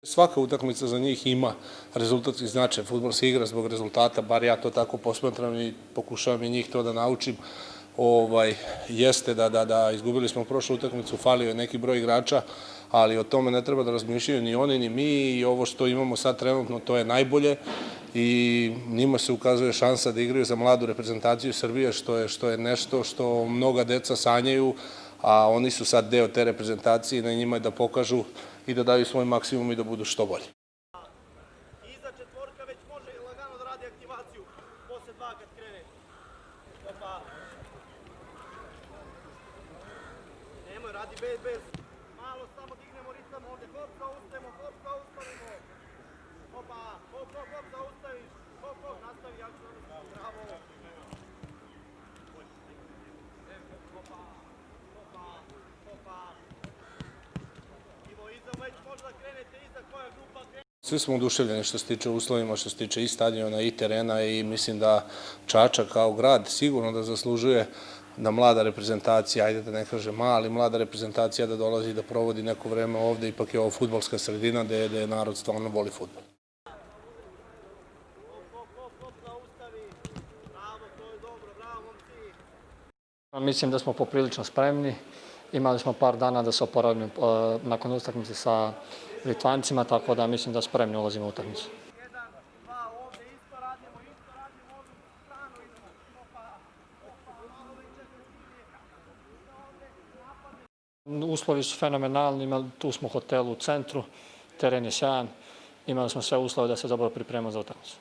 Svaka utakmica za njih ima rezultatski značaj. Fudbal se igra zbog rezultata, bar ja to tako posmatram i pokušavam i njih to da naučim. Jeste da izgubili smo prošlu utakmicu, falio je neki broj igrača, ali o tome ne treba da razmišljaju ni oni ni mi i ovo što imamo sad trenutno to je najbolje i njima se ukazuje šansa da igraju za mladu reprezentaciju Srbije što je nešto što mnoga deca sanjaju, a oni su sad deo te reprezentacije i na njima je da pokažu i da daju svoj maksimum i da budu što bolji. Iza četvorka već može lagano da radi aktivaciju posle dva kad krene. Opa. Nemoj, radi bez. Malo samo dignemo ritam ovde. Hop, zaustavimo, hop, zaustavimo. Opa, hop, zaustaviš. Hop, nastavi, ja ću nastaviti. Bravo. Svi smo oduševljeni što se tiče uslovima, što se tiče i stadiona i terena i mislim da Čačak kao grad sigurno da zaslužuje da mlada reprezentacija, ajde da ne kažem mali, mlada reprezentacija da dolazi i da provodi neko vreme ovde, ipak je ovo fudbalska sredina gde narod stvarno voli fudbal. Mislim da smo poprilično spremni. Imali smo par dana da se oporavimo nakon utakmice sa Litvancima, tako da mislim da spremni ulazimo u utakmicu. Uslovi su fenomenalni, tu smo u hotelu u centru, teren je sjajan, imali smo sve uslove da se dobro pripremimo za utakmicu.